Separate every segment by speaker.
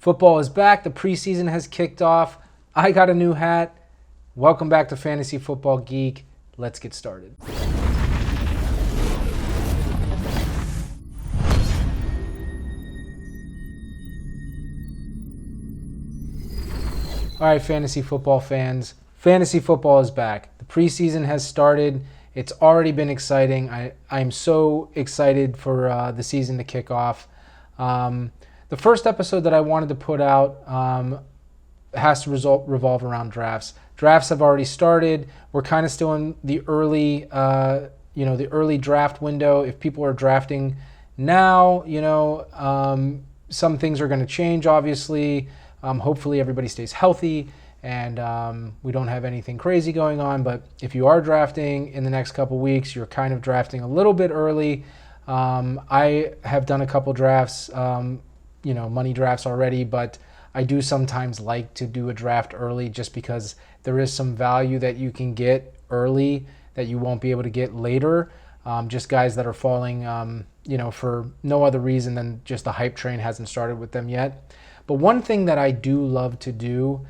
Speaker 1: Football is back. The preseason has kicked off. I got a new hat. Welcome back to Fantasy Football Geek. Let's get started. All right, fantasy football fans. Fantasy football is back. The preseason has started. It's already been exciting. I'm so excited for the season to kick off. The first episode that I wanted to put out has to revolve around drafts. Drafts have already started. We're kind of still in the early, the early draft window. If people are drafting now, some things are going to change, obviously. Hopefully everybody stays healthy and we don't have anything crazy going on. But if you are drafting in the next couple weeks, you're kind of drafting a little bit early. I have done a couple drafts, money drafts already, but I do sometimes like to do a draft early just because there is some value that you can get early that you won't be able to get later. Just guys that are falling, for no other reason than just the hype train hasn't started with them yet. But one thing that I do love to do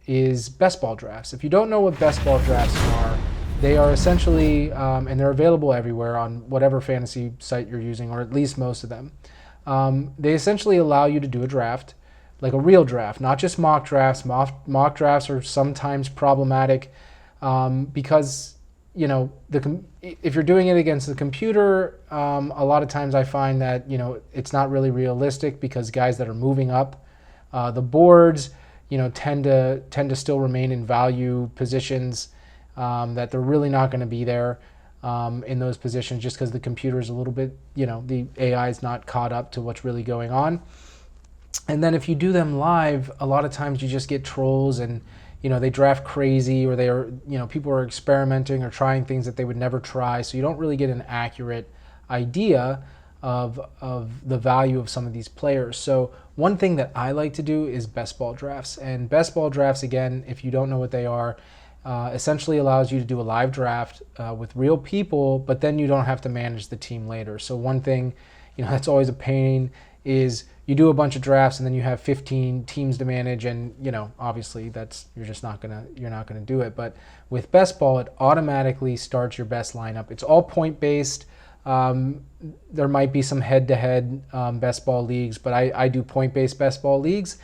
Speaker 1: is best ball drafts. If you don't know what best ball drafts are, they are essentially, and they're available everywhere on whatever fantasy site you're using, or at least most of them. They essentially allow you to do a draft, like a real draft, not just mock drafts. Mock drafts are sometimes problematic because, if you're doing it against the computer, a lot of times I find that, it's not really realistic because guys that are moving up the boards, tend to still remain in value positions that they're really not going to be there in those positions just because the computer is a little bit, the AI is not caught up to what's really going on. And then if you do them live, a lot of times you just get trolls and, they draft crazy, or they are, people are experimenting or trying things that they would never try. So you don't really get an accurate idea of the value of some of these players. So one thing that I like to do is best ball drafts. And best ball drafts, again, if you don't know what they are, essentially allows you to do a live draft with real people, but then you don't have to manage the team later. So one thing, that's always a pain is you do a bunch of drafts and then you have 15 teams to manage, and obviously you're not gonna do it. But with best ball, it automatically starts your best lineup. It's all point based. There might be some head-to-head best ball leagues, but I do point-based best ball leagues.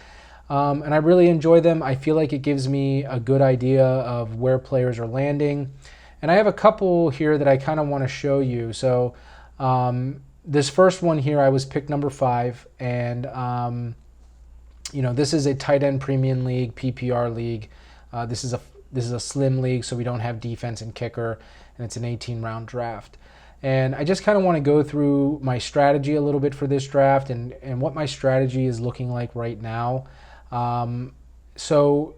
Speaker 1: And I really enjoy them. I feel like it gives me a good idea of where players are landing. And I have a couple here that I kind of want to show you. So this first one here, I was picked number 5. And, this is a tight end premium league, PPR league. This is a slim league, so we don't have defense and kicker. And it's an 18-round draft. And I just kind of want to go through my strategy a little bit for this draft and what my strategy is looking like right now. So,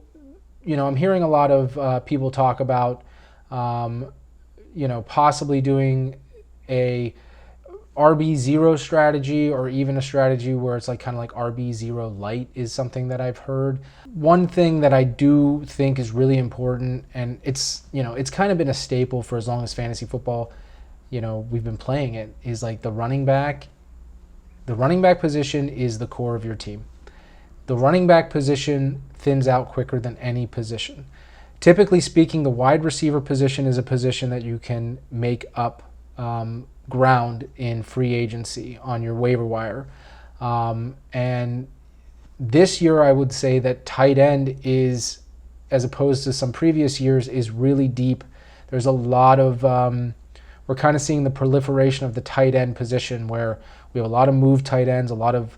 Speaker 1: I'm hearing a lot of people talk about, possibly doing a RB0 strategy, or even a strategy where it's kind of like RB0 light is something that I've heard. One thing that I do think is really important, and it's kind of been a staple for as long as fantasy football, we've been playing it, is the running back. The running back position is the core of your team. The running back position thins out quicker than any position. Typically speaking, the wide receiver position is a position that you can make up ground in free agency on your waiver wire. And this year, I would say that tight end is, as opposed to some previous years, is really deep. There's a lot of, we're kind of seeing the proliferation of the tight end position where we have a lot of move tight ends, a lot of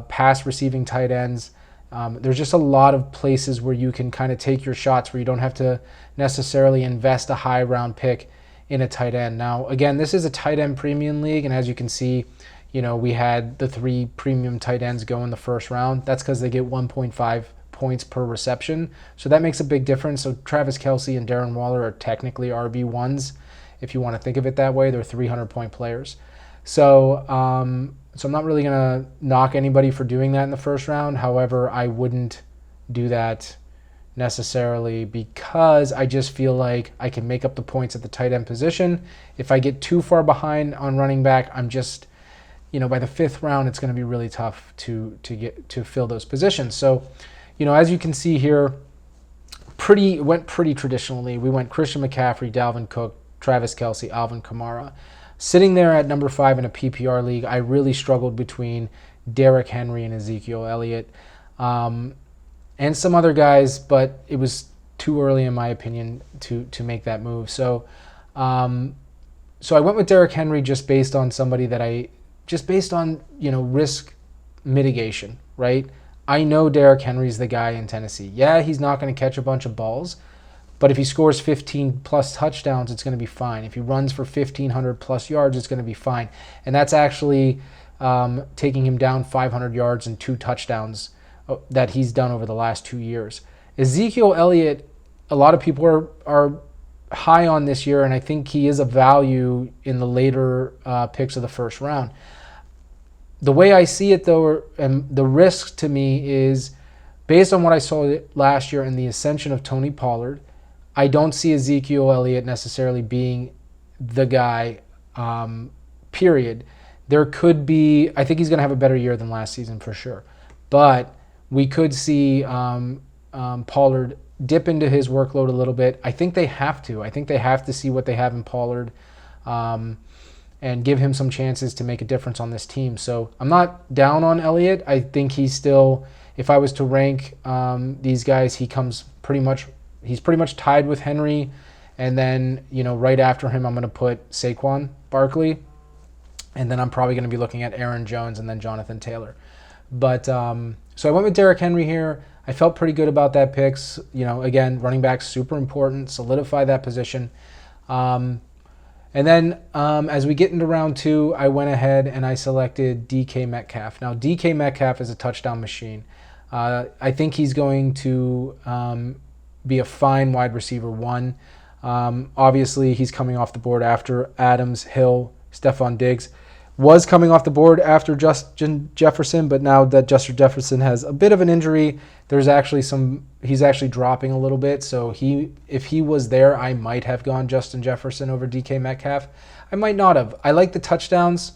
Speaker 1: pass receiving tight ends. There's just a lot of places where you can kind of take your shots where you don't have to necessarily invest a high round pick in a tight end. Now, again, this is a tight end premium league, and as you can see, we had the 3 premium tight ends go in the first round. That's because they get 1.5 points per reception. So that makes a big difference. So Travis Kelce and Darren Waller are technically RB1s. If you want to think of it that way, they're 300-point players. So I'm not really going to knock anybody for doing that in the first round. However, I wouldn't do that necessarily because I just feel like I can make up the points at the tight end position. If I get too far behind on running back, I'm just, by the 5th round, it's going to be really tough to get to fill those positions. So, as you can see here, went pretty traditionally. We went Christian McCaffrey, Dalvin Cook, Travis Kelce, Alvin Kamara. Sitting there at number 5 in a PPR league, I really struggled between Derrick Henry and Ezekiel Elliott, and some other guys, but it was too early, in my opinion, to make that move. So I went with Derrick Henry just based on risk mitigation, right? I know Derrick Henry's the guy in Tennessee. Yeah, he's not going to catch a bunch of balls, but if he scores 15 plus touchdowns, it's going to be fine. If he runs for 1,500 plus yards, it's going to be fine. And that's actually taking him down 500 yards and 2 touchdowns that he's done over the last 2 years. Ezekiel Elliott, a lot of people are high on this year, and I think he is a value in the later picks of the first round. The way I see it, though, and the risk to me is based on what I saw last year and the ascension of Tony Pollard, I don't see Ezekiel Elliott necessarily being the guy, period. There could be, I think he's going to have a better year than last season for sure. But we could see Pollard dip into his workload a little bit. I think they have to. I think they have to see what they have in Pollard and give him some chances to make a difference on this team. So I'm not down on Elliott. I think he's still, if I was to rank these guys, he's pretty much tied with Henry. And then, right after him, I'm going to put Saquon Barkley. And then I'm probably going to be looking at Aaron Jones and then Jonathan Taylor. But so I went with Derrick Henry here. I felt pretty good about that picks. Again, running back's super important. Solidify that position. And then as we get into round 2, I went ahead and I selected DK Metcalf. Now, DK Metcalf is a touchdown machine. I think he's going to be a fine wide receiver 1. Obviously, he's coming off the board after Adams, Hill, Stephon Diggs. Was coming off the board after Justin Jefferson, but now that Justin Jefferson has a bit of an injury, he's actually dropping a little bit. So if he was there, I might have gone Justin Jefferson over DK Metcalf. I might not have. I like the touchdowns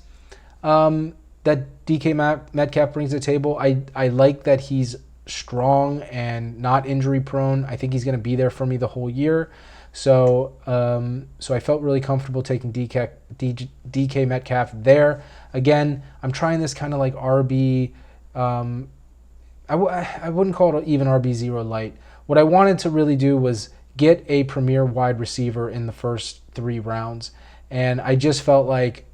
Speaker 1: that DK Metcalf brings to the table. I like that he's strong and not injury prone. I think he's going to be there for me the whole year. So I felt really comfortable taking DK Metcalf there. Again, I'm trying this kind of like RB. I wouldn't call it even RB0 light. What I wanted to really do was get a premier wide receiver in the first 3 rounds, and I just felt like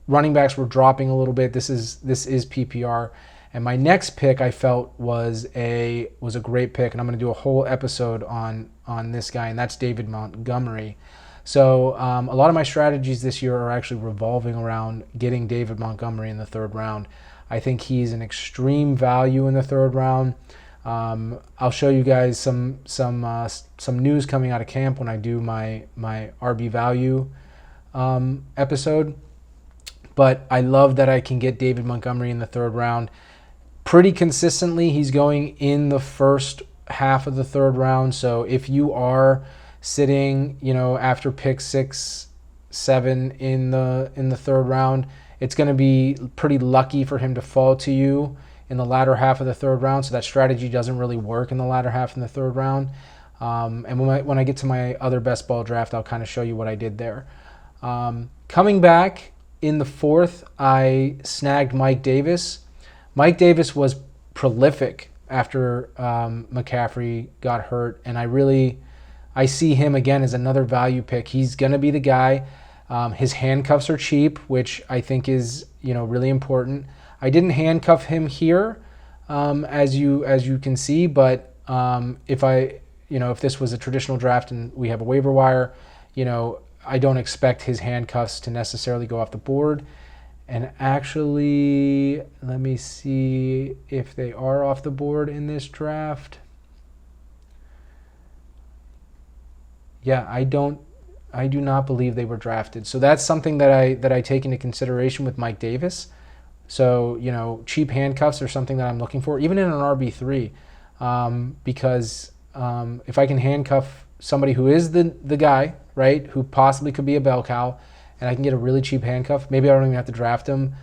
Speaker 1: running backs were dropping a little bit. This is PPR. And my next pick I felt was a great pick, and I'm going to do a whole episode on this guy, and that's David Montgomery. So a lot of my strategies this year are actually revolving around getting David Montgomery in the 3rd round. I think he's an extreme value in the 3rd round. I'll show you guys some news coming out of camp when I do my RB value episode. But I love that I can get David Montgomery in the 3rd round. Pretty consistently, he's going in the first half of the 3rd round. So if you are sitting, after pick 6, 7 in the 3rd round, it's going to be pretty lucky for him to fall to you in the latter half of the 3rd round. So that strategy doesn't really work in the latter half in the 3rd round. And when I get to my other best ball draft, I'll kind of show you what I did there. Coming back in the 4th, I snagged Mike Davis. Mike Davis was prolific after McCaffrey got hurt, and I see him again as another value pick. He's going to be the guy. His handcuffs are cheap, which I think is really important. I didn't handcuff him here, as you can see, but if this was a traditional draft and we have a waiver wire, I don't expect his handcuffs to necessarily go off the board. And actually, let me see if they are off the board in this draft. Yeah, I do not believe they were drafted. So that's something that I take into consideration with Mike Davis. So, cheap handcuffs are something that I'm looking for, even in an RB3, because if I can handcuff somebody who is the guy, right, who possibly could be a bell cow, and I can get a really cheap handcuff, maybe I don't even have to draft him.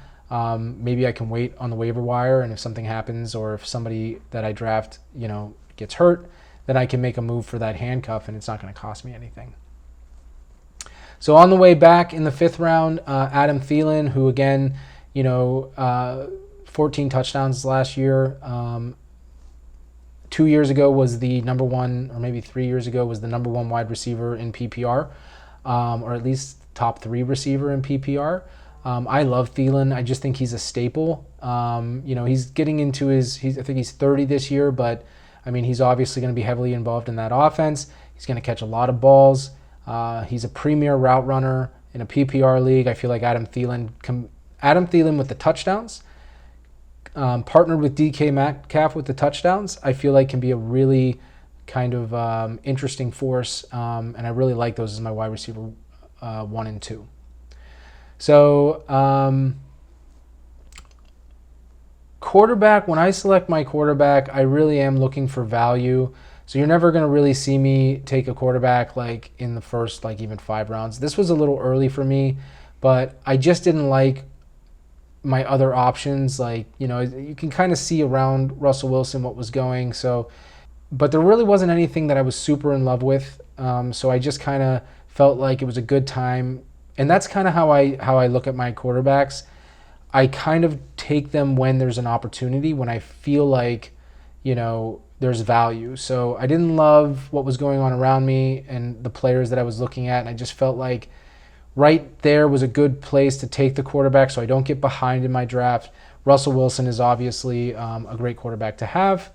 Speaker 1: Maybe I can wait on the waiver wire, and if something happens or if somebody that I draft, gets hurt, then I can make a move for that handcuff, and it's not going to cost me anything. So on the way back in the 5th round, Adam Thielen, who again, 14 touchdowns last year. 2 years ago was the number one, or maybe 3 years ago was the number one wide receiver in PPR, or at least top 3 receiver in PPR. I love Thielen. I just think he's a staple. He's getting into I think he's 30 this year, but I mean, he's obviously going to be heavily involved in that offense. He's going to catch a lot of balls. He's a premier route runner in a PPR league. I feel like Adam Thielen with the touchdowns, partnered with DK Metcalf with the touchdowns, I feel like can be a really kind of interesting force, and I really like those as my wide receiver 1 and 2. So quarterback, when I select my quarterback, I really am looking for value. So you're never going to really see me take a quarterback like in the first even 5 rounds. This was a little early for me, but I just didn't like my other options. You can kind of see around Russell Wilson what was going. So, but there really wasn't anything that I was super in love with. So I just kind of felt like it was a good time. And that's kind of how I look at my quarterbacks. I kind of take them when there's an opportunity, when I feel like, there's value. So I didn't love what was going on around me and the players that I was looking at. And I just felt like right there was a good place to take the quarterback so I don't get behind in my draft. Russell Wilson is obviously a great quarterback to have.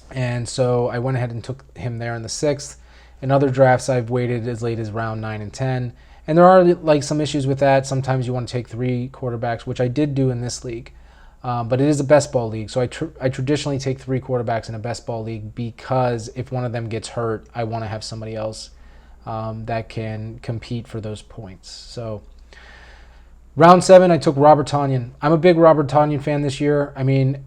Speaker 1: And so I went ahead and took him there in the 6th. In other drafts, I've waited as late as round 9 and 10. And there are some issues with that. Sometimes you want to take 3 quarterbacks, which I did do in this league. But it is a best ball league. So I traditionally take 3 quarterbacks in a best ball league because if one of them gets hurt, I want to have somebody else that can compete for those points. So round 7, I took Robert Tonyan. I'm a big Robert Tonyan fan this year. I mean,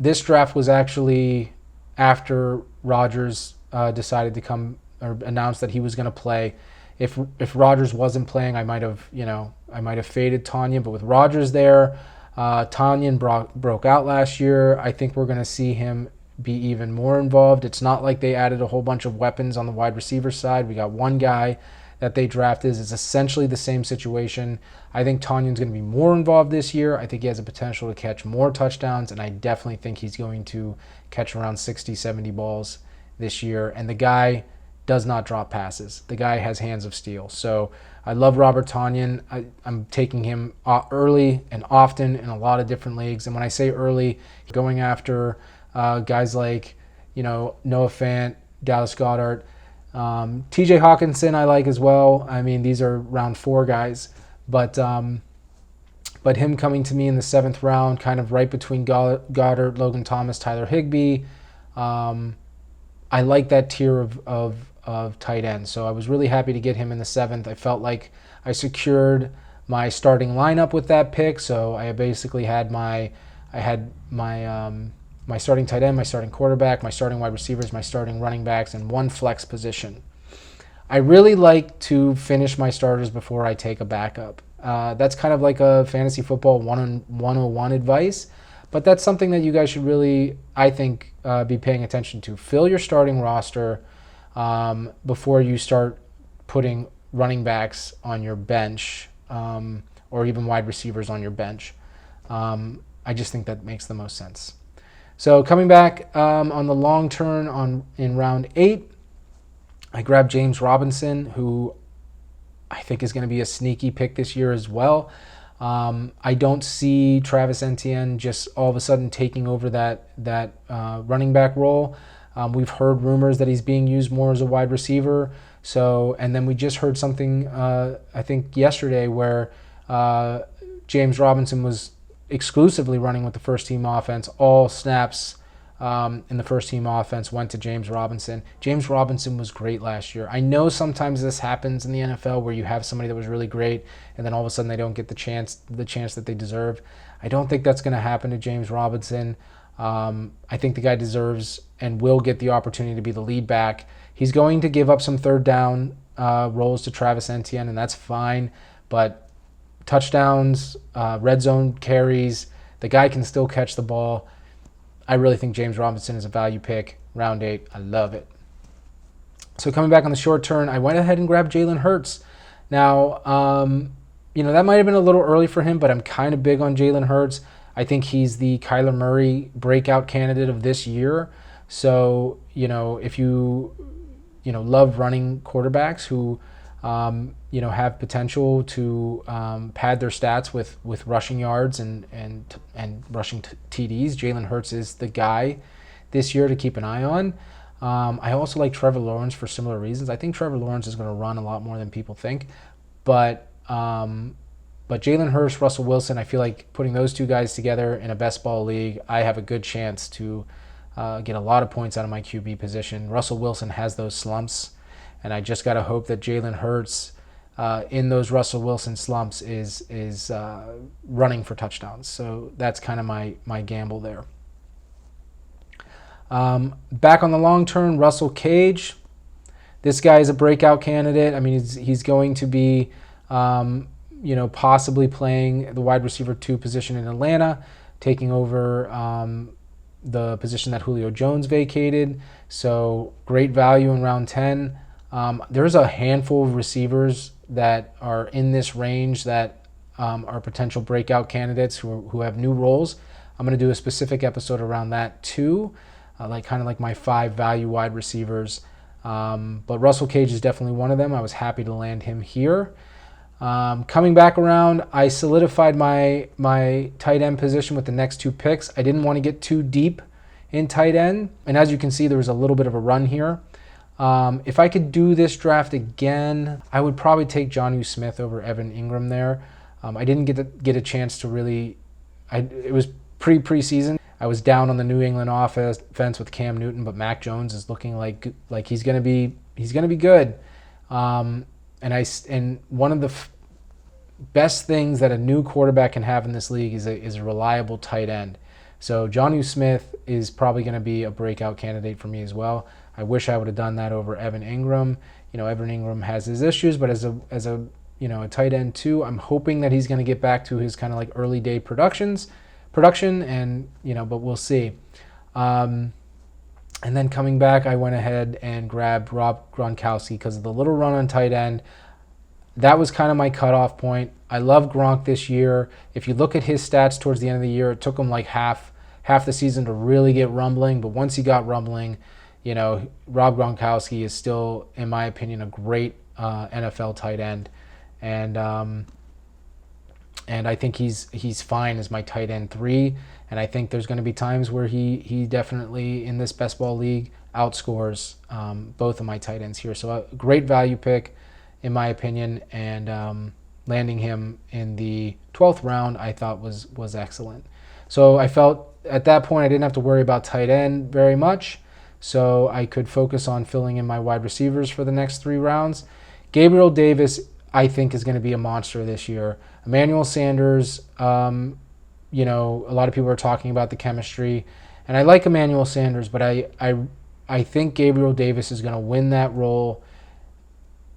Speaker 1: this draft was actually after Rodgers decided to come or announced that he was going to play. If Rodgers wasn't playing, I might have faded Tonyan. But with Rodgers there, Tonyan broke out last year. I think we're going to see him be even more involved. It's not like they added a whole bunch of weapons on the wide receiver side. We got one guy that they drafted. It's essentially the same situation. I think Tonyan's going to be more involved this year. I think he has a potential to catch more touchdowns, and I definitely think he's going to catch around 60, 70 balls this year. And the guy does not drop passes. The guy has hands of steel. So I love Robert Tonyan. I'm taking him early and often in a lot of different leagues. And when I say early, going after guys like, Noah Fant, Dallas Goedert, TJ Hockenson I like as well. I mean, these are round 4 guys. But him coming to me in the 7th round, kind of right between Goddard, Logan Thomas, Tyler Higbee, I like that tier of tight end. So I was really happy to get him in the 7th. I felt like I secured my starting lineup with that pick. So I basically had my starting tight end, my starting quarterback, my starting wide receivers, my starting running backs, and 1 flex position. I really like to finish my starters before I take a backup. That's kind of like a fantasy football 101 advice, but that's something that you guys should really, I think, be paying attention to. Fill your starting roster before you start putting running backs on your bench or even wide receivers on your bench. I just think that makes the most sense. So coming back on the long turn in round 8, I grabbed James Robinson, who I think is going to be a sneaky pick this year as well. I don't see Travis Etienne just all of a sudden taking over that running back role. We've heard rumors that he's being used more as a wide receiver. So, and then we just heard something I think yesterday where James Robinson was exclusively running with the first team offense. All snaps in the first team offense went to James Robinson. James Robinson was great last year. I know sometimes this happens in the NFL where you have somebody that was really great and then all of a sudden they don't get the chance that they deserve. I don't think that's going to happen to James Robinson. I think the guy deserves and will get the opportunity to be the lead back. He's going to give up some third down roles to Travis Etienne, and that's fine. But touchdowns, red zone carries. The guy can still catch the ball. I really think James Robinson is a value pick. Round 8, I love it. So coming back on the short term, I went ahead and grabbed Jalen Hurts. Now, that might have been a little early for him, but I'm kind of big on Jalen Hurts. I think he's the Kyler Murray breakout candidate of this year. So, if you love running quarterbacks who, have potential to pad their stats with rushing yards and rushing TDs, Jalen Hurts is the guy this year to keep an eye on. I also like Trevor Lawrence for similar reasons. I think Trevor Lawrence is going to run a lot more than people think. But Jalen Hurts, Russell Wilson, I feel like putting those two guys together in a best ball league, I have a good chance to get a lot of points out of my QB position. Russell Wilson has those slumps, and I just got to hope that Jalen Hurts in those Russell Wilson slumps is running for touchdowns. So that's kind of my gamble there. Back on the long term, Russell Gage. This guy is a breakout candidate. I mean, he's going to be, possibly playing the wide receiver 2 position in Atlanta, taking over the position that Julio Jones vacated. So great value in round 10. There's a handful of receivers that are in this range that are potential breakout candidates who have new roles. I'm going to do a specific episode around that too, like my 5 value wide receivers. But Russell Gage is definitely one of them. I was happy to land him here. Coming back around, I solidified my tight end position with the next 2 picks. I didn't want to get too deep in tight end. And as you can see, there was a little bit of a run here. If I could do this draft again, I would probably take Jonnu Smith over Evan Ingram there. I didn't get a chance to really. It was preseason. I was down on the New England offense with Cam Newton, but Mac Jones is looking like he's gonna be good. And one of the best things that a new quarterback can have in this league is a reliable tight end. So Jonnu Smith is probably going to be a breakout candidate for me as well. I wish I would have done that over Evan Ingram. Evan Ingram has his issues, but as a tight end too, I'm hoping that he's going to get back to his kind of like early day production, and but we'll see. And then coming back, I went ahead and grabbed Rob Gronkowski because of the little run on tight end. That was kind of my cutoff point. I love Gronk this year. If you look at his stats towards the end of the year, it took him like half the season to really get rumbling. But once he got rumbling, Rob Gronkowski is still, in my opinion, a great NFL tight end. And I think he's fine as my tight end 3. And I think there's going to be times where he definitely, in this best ball league, outscores both of my tight ends here. So a great value pick, in my opinion, and landing him in the 12th round I thought was excellent. So I felt at that point I didn't have to worry about tight end very much, so I could focus on filling in my wide receivers for the next 3 rounds. Gabriel Davis, I think, is going to be a monster this year. Emmanuel Sanders, a lot of people are talking about the chemistry, and I like Emmanuel Sanders, but I think Gabriel Davis is going to win that role.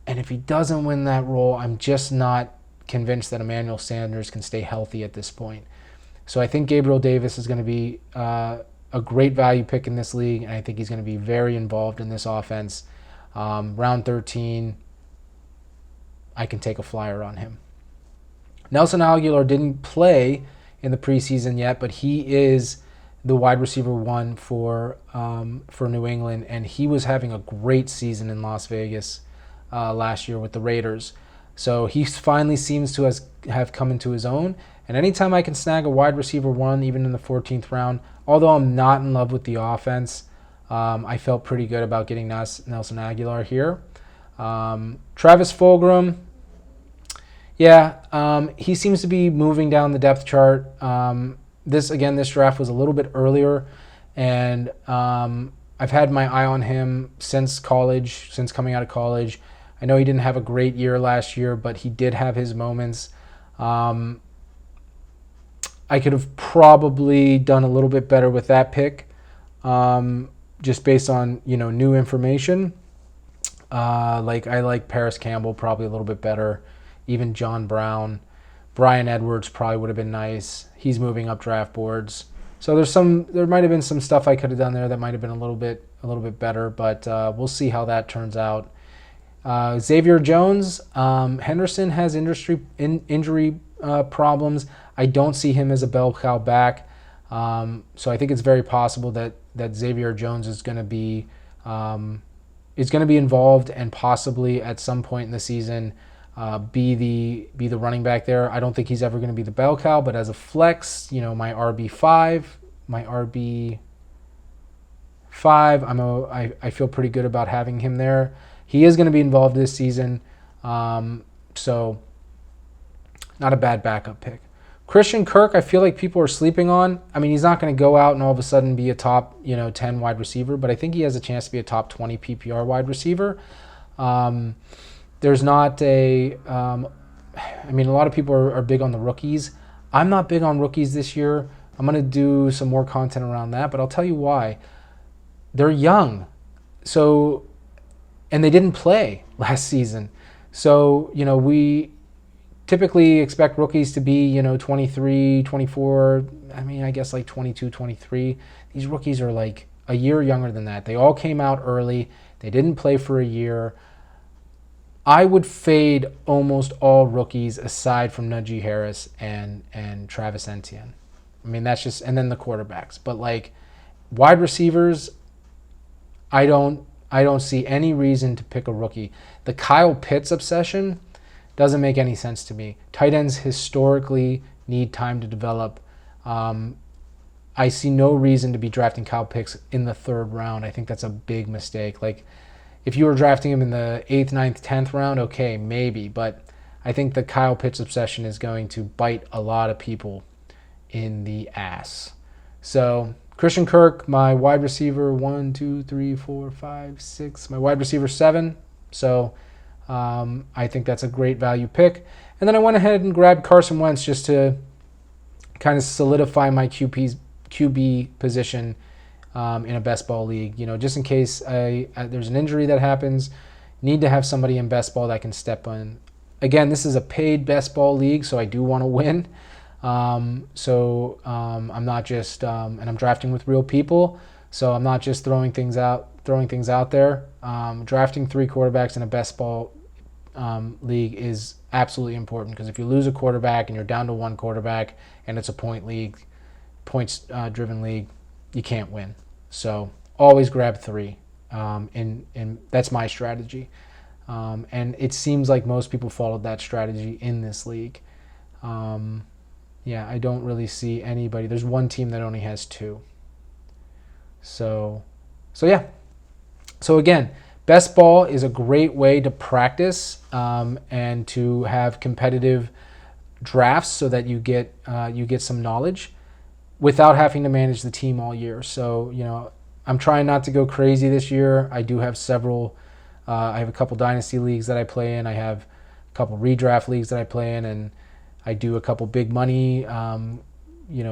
Speaker 1: And if he doesn't win that role, I'm just not convinced that Emmanuel Sanders can stay healthy at this point. So I think Gabriel Davis is going to be a great value pick in this league, and I think he's going to be very involved in this offense. Round 13, I can take a flyer on him. Nelson Agholor didn't play in the preseason yet, but he is the wide receiver 1 for New England, and he was having a great season in Las Vegas last year with the Raiders. So he finally seems to have come into his own. And anytime I can snag a wide receiver 1, even in the 14th round, although I'm not in love with the offense, I felt pretty good about getting Nelson Agholor here. Travis Fulgham, he seems to be moving down the depth chart. This draft was a little bit earlier, and I've had my eye on him since coming out of college. I know he didn't have a great year last year, but he did have his moments. I could have probably done a little bit better with that pick, just based on new information. I like Paris Campbell probably a little bit better, even John Brown. Brian Edwards probably would have been nice. He's moving up draft boards. So there might have been some stuff I could have done there that might have been a little bit better, but we'll see how that turns out. Xavier Jones, Henderson has injury problems. I don't see him as a bell cow back. So I think it's very possible that Xavier Jones is going to be involved and possibly at some point in the season be the running back there. I don't think he's ever going to be the bell cow, but as a flex, my RB5, I feel pretty good about having him there. He is going to be involved this season, so not a bad backup pick. Christian Kirk, I feel like people are sleeping on. I mean, he's not going to go out and all of a sudden be a top 10 wide receiver, but I think he has a chance to be a top 20 PPR wide receiver. There's not a lot of people are big on the rookies. I'm not big on rookies this year. I'm going to do some more content around that, but I'll tell you why. They're young, and they didn't play last season. So, we typically expect rookies to be, 23, 24, I guess like 22, 23. These rookies are like a year younger than that. They all came out early. They didn't play for a year. I would fade almost all rookies aside from Najee Harris and Travis Etienne. That's just, and then the quarterbacks. But like wide receivers, I don't see any reason to pick a rookie. The Kyle Pitts obsession doesn't make any sense to me. Tight ends historically need time to develop. I see no reason to be drafting Kyle Pitts in the 3rd round. I think that's a big mistake. Like, if you were drafting him in the 8th, 9th, 10th round, okay, maybe. But I think the Kyle Pitts obsession is going to bite a lot of people in the ass. So, Christian Kirk, my wide receiver 1, 2, 3, 4, 5, 6. My wide receiver 7. So, I think that's a great value pick. And then I went ahead and grabbed Carson Wentz just to kind of solidify my QB position in a best ball league. Just in case there's an injury that happens, need to have somebody in best ball that can step in. Again, this is a paid best ball league, so I do want to win. I'm not just and I'm drafting with real people, so I'm not just throwing things out there. Drafting 3 quarterbacks in a best ball league is absolutely important, because if you lose a quarterback and you're down to 1 quarterback and it's a points driven league, you can't win. So always grab 3. And that's my strategy. And it seems like most people followed that strategy in this league. I don't really see anybody. There's one team that only has 2. So yeah. So again, best ball is a great way to practice and to have competitive drafts so that you get some knowledge without having to manage the team all year. So, I'm trying not to go crazy this year. I do have several. I have a couple dynasty leagues that I play in. I have a couple redraft leagues that I play in, and I do a couple big money,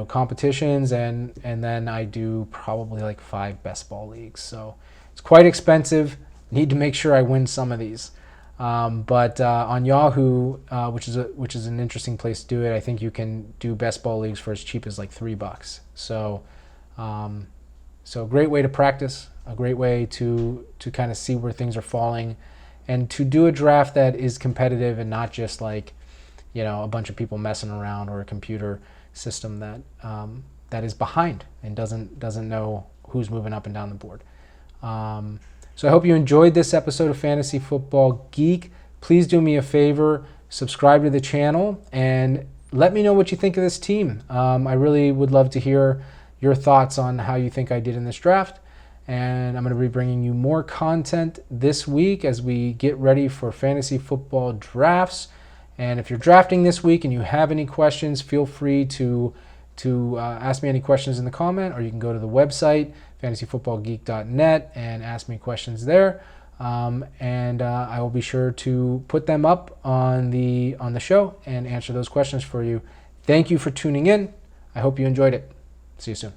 Speaker 1: competitions, and then I do probably like 5 best ball leagues. So it's quite expensive. Need to make sure I win some of these. But on Yahoo, which is an interesting place to do it, I think you can do best ball leagues for as cheap as like $3. So, so a great way to practice, a great way to kind of see where things are falling, and to do a draft that is competitive and not just like, a bunch of people messing around, or a computer system that is behind and doesn't know who's moving up and down the board. So I hope you enjoyed this episode of Fantasy Football Geek. Please do me a favor, subscribe to the channel, and let me know what you think of this team. I really would love to hear your thoughts on how you think I did in this draft. And I'm going to be bringing you more content this week as we get ready for fantasy football drafts. And if you're drafting this week and you have any questions, feel free to ask me any questions in the comment, or you can go to the website, fantasyfootballgeek.net, and ask me questions there. And I will be sure to put them up on the show and answer those questions for you. Thank you for tuning in. I hope you enjoyed it. See you soon.